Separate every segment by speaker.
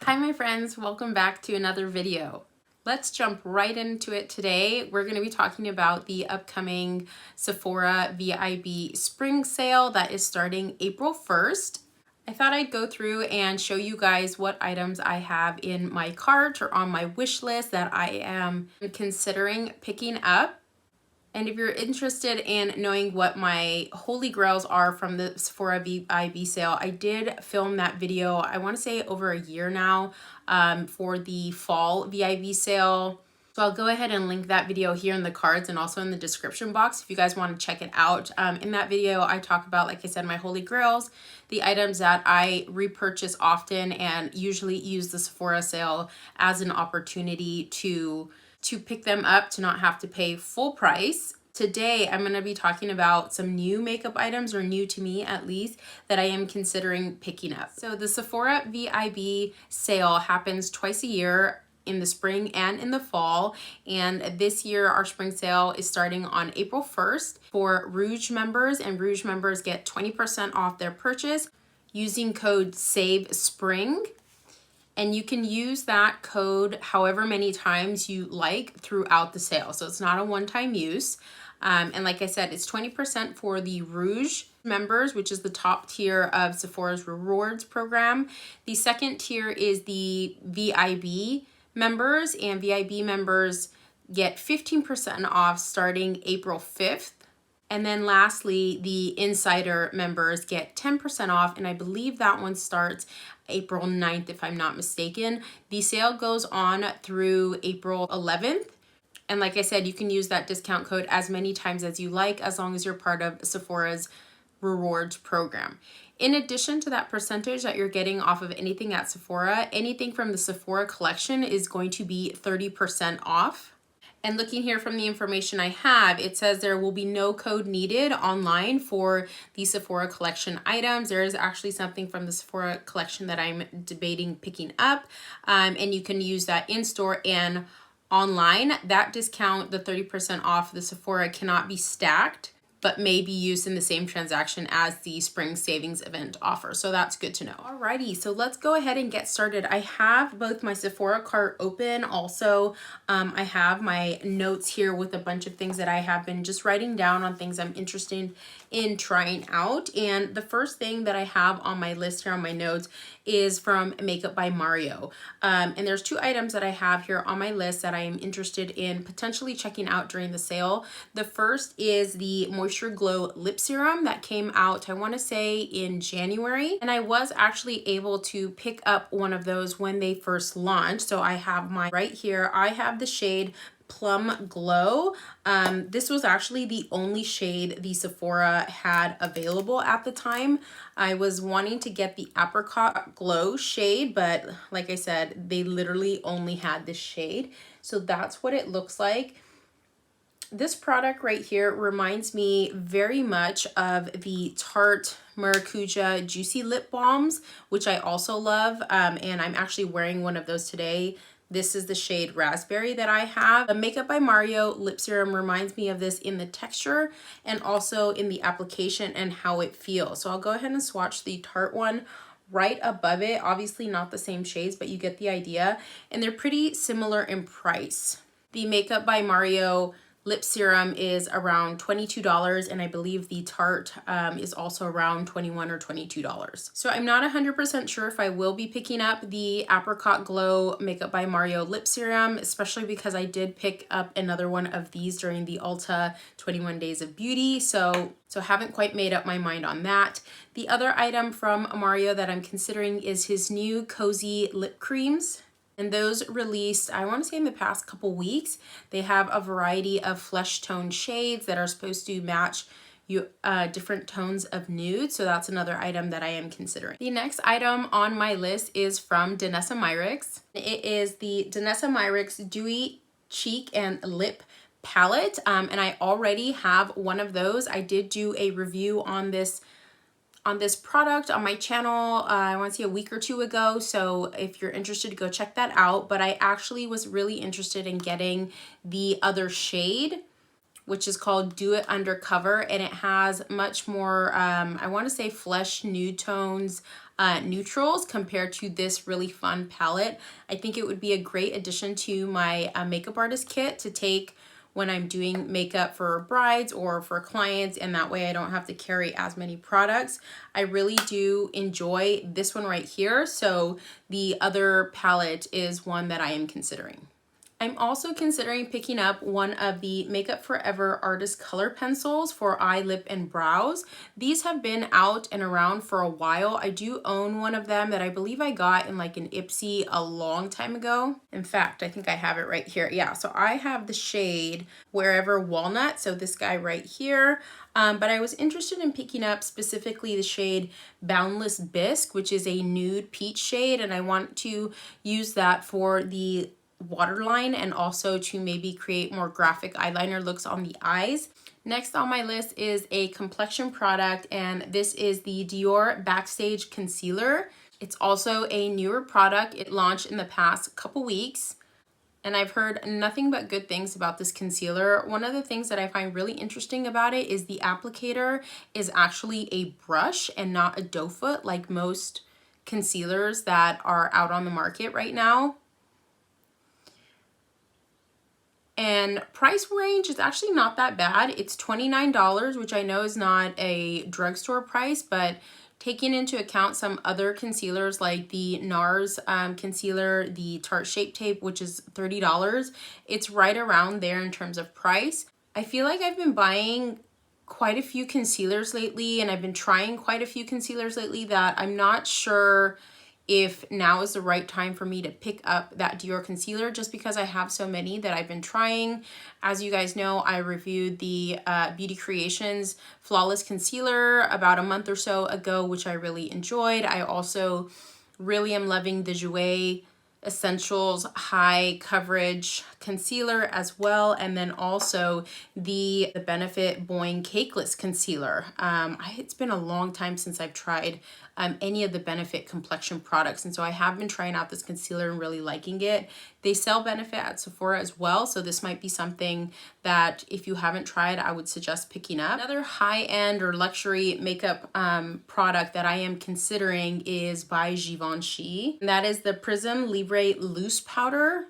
Speaker 1: Hi my friends, welcome back to another video. Let's jump right into it today. We're going to be talking about the upcoming Sephora VIB spring sale that is starting April 1st. I thought I'd go through and show you guys what items I have in my cart or on my wish list that I am considering picking up. And if you're interested in knowing what my holy grails are from the Sephora VIB sale, I did film that video, I want to say over a year now, for the fall VIB sale. So I'll go ahead and link that video here in the cards and also in the description box if you guys want to check it out. In that video, I talk about, like I said, my holy grails, the items that I repurchase often and usually use the Sephora sale as an opportunity to pick them up, to not have to pay full price. Today, I'm going to be talking about some new makeup items, or new to me at least, that I am considering picking up. So the Sephora VIB sale happens twice a year, in the spring and in the fall, and this year our spring sale is starting on April 1st for Rouge members, and Rouge members get 20% off their purchase using code SAVESPRING. And you can use that code however many times you like throughout the sale. So it's not a one-time use. And like I said, it's 20% for the Rouge members, which is the top tier of Sephora's rewards program. The second tier is the VIB members, and VIB members get 15% off starting April 5th. And then lastly, the Insider members get 10% off, and I believe that one starts April 9th, if I'm not mistaken. The sale goes on through April 11th. And like I said, you can use that discount code as many times as you like, as long as you're part of Sephora's rewards program. In addition to that percentage that you're getting off of anything at Sephora, anything from the Sephora collection is going to be 30% off. And looking here from the information I have, it says there will be no code needed online for the Sephora collection items. There is actually something from the Sephora collection that I'm debating picking up, and you can use that in-store and online. That discount, the 30% off the Sephora, cannot be stacked, but may be used in the same transaction as the spring savings event offer. So that's good to know. Alrighty, so let's go ahead and get started. I have both my Sephora cart open. Also, I have my notes here with a bunch of things that I have been just writing down on things I'm interested in trying out. And the first thing that I have on my list here on my notes is from Makeup by Mario. And there's two items that I have here on my list that I am interested in potentially checking out during the sale. The first is the Moisture Glow Lip Serum that came out, I want to say, in January. And I was actually able to pick up one of those when they first launched. So I have mine right here. I have the shade Plum Glow. This was actually the only shade the Sephora had available at the time. I was wanting to get the Apricot Glow shade, but like I said, they literally only had this shade. So that's what it looks like. This product right here reminds me very much of the Tarte Maracuja Juicy Lip Balms, which I also love, and I'm actually wearing one of those today. This is the shade Raspberry that I have. The Makeup by Mario Lip Serum reminds me of this in the texture and also in the application and how it feels. So I'll go ahead and swatch the Tarte one right above it. Obviously not the same shades, but you get the idea. And they're pretty similar in price. The Makeup by Mario Lip Serum is around $22, and I believe the Tarte is also around $21 or $22. So I'm not 100% sure if I will be picking up the Apricot Glow Makeup by Mario Lip Serum, especially because I did pick up another one of these during the Ulta 21 Days of Beauty, so haven't quite made up my mind on that. The other item from Mario that I'm considering is his new Cozy Lip Creams. And those released, I want to say, in the past couple weeks. They have a variety of flesh tone shades that are supposed to match you different tones of nude. So that's another item that I am considering. The next item on my list is from Denessa Myrick's. It is the Denessa Myrick's Dewey Cheek and Lip Palette. And I already have one of those. I did do a review on this product on my channel, I want to say a week or two ago. So if you're interested, go check that out. But I actually was really interested in getting the other shade, which is called Do It Undercover, and it has much more, I want to say, flesh nude tones, neutrals compared to this really fun palette. I think it would be a great addition to my makeup artist kit to take when I'm doing makeup for brides or for clients, and that way I don't have to carry as many products. I really do enjoy this one right here, so the other palette is one that I am considering. I'm also considering picking up one of the Makeup Forever Artist Color Pencils for eye, lip, and brows. These have been out and around for a while. I do own one of them that I believe I got in like an Ipsy a long time ago. In fact, I think I have it right here. Yeah, so I have the shade Wherever Walnut, so this guy right here. But I was interested in picking up specifically the shade Boundless Bisque, which is a nude peach shade, and I want to use that for the waterline and also to maybe create more graphic eyeliner looks on the eyes. Next on my list is a complexion product, and this is the Dior Backstage Concealer. It's also a newer product. It launched in the past couple weeks, and I've heard nothing but good things about this concealer. One of the things that I find really interesting about it is the applicator is actually a brush and not a doe foot like most concealers that are out on the market right now. And price range is actually not that bad. It's $29, which I know is not a drugstore price, but taking into account some other concealers like the Nars concealer, the Tarte Shape Tape, which is $30, it's right around there in terms of price. I feel like I've been buying quite a few concealers lately, and I've been trying quite a few concealers lately that I'm not sure if now is the right time for me to pick up that Dior concealer, just because I have so many that I've been trying. As you guys know, I reviewed the Beauty Creations Flawless Concealer about a month or so ago, which I really enjoyed. I also really am loving the Jouer Essentials High Coverage Concealer as well, and then also the Benefit Boing Cakeless Concealer. It's been a long time since I've tried any of the Benefit complexion products, and so I have been trying out this concealer and really liking it. They sell Benefit at Sephora as well, so this might be something that if you haven't tried, I would suggest picking up. Another high-end or luxury makeup product that I am considering is by Givenchy, and that is the Prism Libre Loose Powder.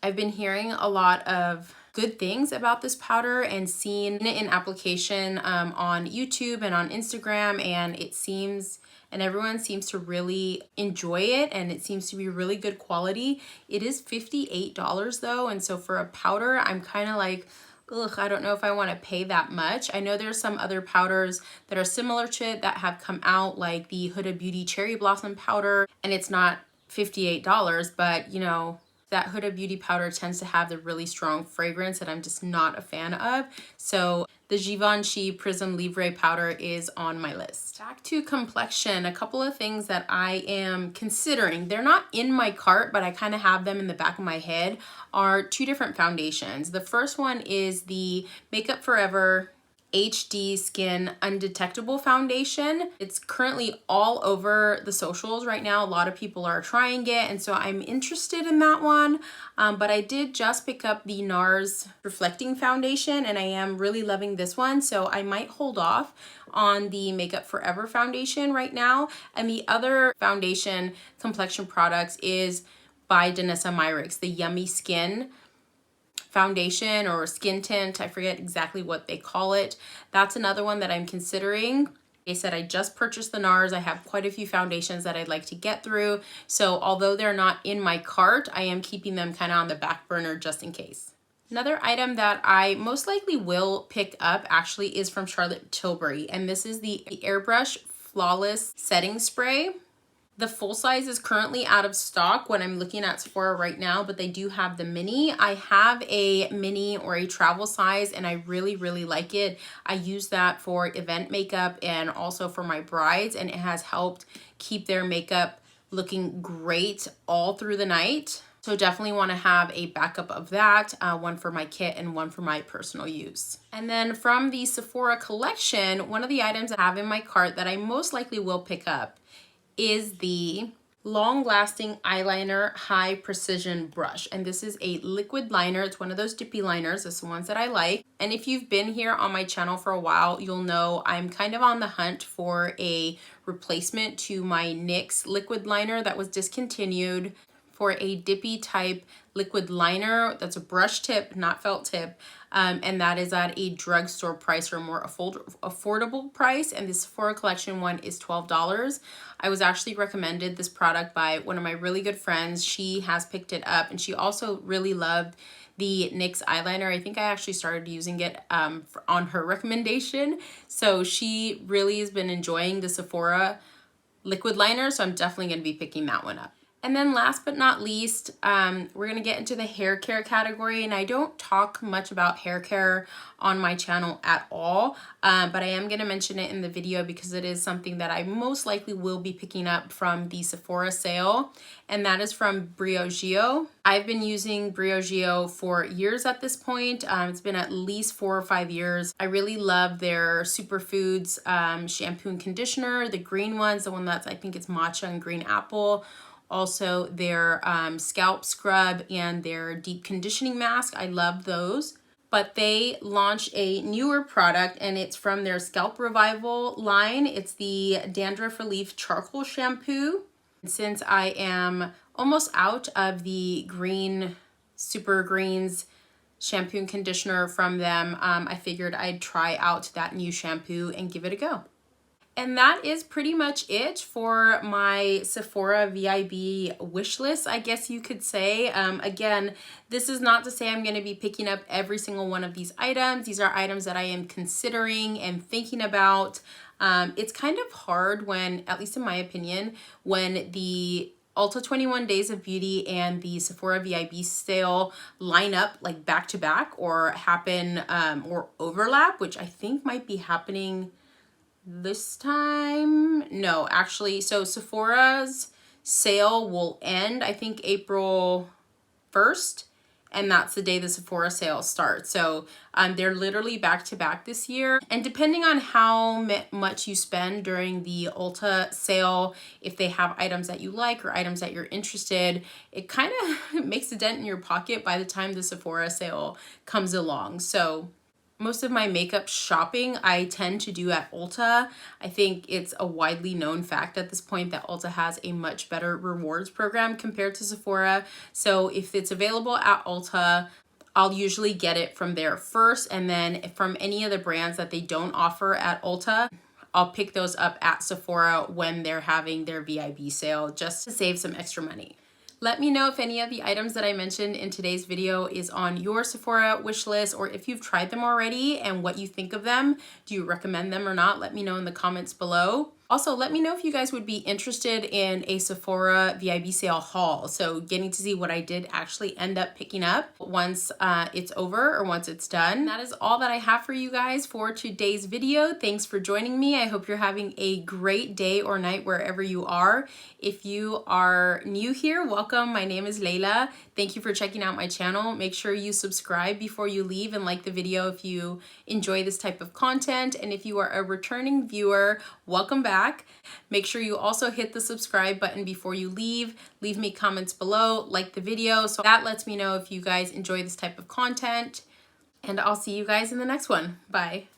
Speaker 1: I've been hearing a lot of good things about this powder and seen it in application on YouTube and on Instagram, and everyone seems to really enjoy it, and it seems to be really good quality. It is $58 though, and so for a powder, I'm kind of like, ugh, I don't know if I want to pay that much. I know there's some other powders that are similar to it that have come out, like the Huda Beauty Cherry Blossom powder, and it's not $58, but you know, that Huda Beauty powder tends to have the really strong fragrance that I'm just not a fan of. So the Givenchy Prism Libre powder is on my list. Back to complexion, a couple of things that I am considering. They're not in my cart, but I kind of have them in the back of my head, are two different foundations. The first one is the Makeup Forever HD Skin Undetectable foundation. It's currently all over the socials right now. A lot of people are trying it, and so I'm interested in that one. But I did just pick up the Nars Reflecting Foundation, and I am really loving this one, so I might hold off on the Makeup Forever foundation right now. And the other foundation complexion products is by Denessa Myrick, the Yummy Skin foundation or skin tint. I forget exactly what they call it. That's another one that I'm considering. Like I said, I just purchased the Nars. I have quite a few foundations that I'd like to get through. So although they're not in my cart, I am keeping them kind of on the back burner just in case. Another item that I most likely will pick up actually is from Charlotte Tilbury, and this is the Airbrush Flawless Setting Spray. The full size is currently out of stock when I'm looking at Sephora right now, but they do have the mini. I have a mini or a travel size, and I really, really like it. I use that for event makeup and also for my brides, and it has helped keep their makeup looking great all through the night. So definitely want to have a backup of that, one for my kit and one for my personal use. And then from the Sephora collection, one of the items I have in my cart that I most likely will pick up is the long-lasting eyeliner high precision brush, and this is a liquid liner. It's one of those dippy liners. It's the ones that I like, and if you've been here on my channel for a while, you'll know I'm kind of on the hunt for a replacement to my NYX liquid liner that was discontinued for a dippy type liquid liner that's a brush tip, not felt tip, and that is at a drugstore price or a more affordable price, and the Sephora collection one is $12. I was actually recommended this product by one of my really good friends. She has picked it up, and she also really loved the NYX eyeliner. I think I actually started using it on her recommendation, so she really has been enjoying the Sephora liquid liner, so I'm definitely going to be picking that one up. And then last but not least, we're going to get into the hair care category, and I don't talk much about hair care on my channel at all, but I am going to mention it in the video because it is something that I most likely will be picking up from the Sephora sale, and that is from Briogeo. I've been using Briogeo for years at this point. It's been at least 4 or 5 years. I really love their Superfoods shampoo and conditioner, the green ones, the one that's, I think it's matcha and green apple. Also their scalp scrub and their deep conditioning mask. I love those. But they launched a newer product, and it's from their Scalp Revival line. It's the Dandruff Relief Charcoal Shampoo. Since I am almost out of the green, Super Greens shampoo and conditioner from them, I figured I'd try out that new shampoo and give it a go. And that is pretty much it for my Sephora VIB wish list, I guess you could say. Again, this is not to say I'm going to be picking up every single one of these items. These are items that I am considering and thinking about. It's kind of hard when, at least in my opinion, when the Ulta 21 Days of Beauty and the Sephora VIB sale line up like back to back or happen or overlap, which I think might be happening this time. No, actually, so Sephora's sale will end, I think, April 1st, and that's the day the Sephora sale starts. So they're literally back to back this year. And depending on how much you spend during the Ulta sale, if they have items that you like or items that you're interested, it kind of makes a dent in your pocket by the time the Sephora sale comes along. So most of my makeup shopping I tend to do at Ulta. I think it's a widely known fact at this point that Ulta has a much better rewards program compared to Sephora. So if it's available at Ulta, I'll usually get it from there first, and then from any of the brands that they don't offer at Ulta, I'll pick those up at Sephora when they're having their VIB sale, just to save some extra money. Let me know if any of the items that I mentioned in today's video is on your Sephora wish list, or if you've tried them already and what you think of them. Do you recommend them or not? Let me know in the comments below. Also, let me know if you guys would be interested in a Sephora VIB sale haul. So getting to see what I did actually end up picking up once it's over or once it's done. That is all that I have for you guys for today's video. Thanks for joining me. I hope you're having a great day or night wherever you are. If you are new here, welcome. My name is Layla. Thank you for checking out my channel. Make sure you subscribe before you leave and like the video if you enjoy this type of content. And if you are a returning viewer, welcome back. Make sure you also hit the subscribe button before you leave. Leave me comments below, like the video. So that lets me know if you guys enjoy this type of content. And I'll see you guys in the next one. Bye.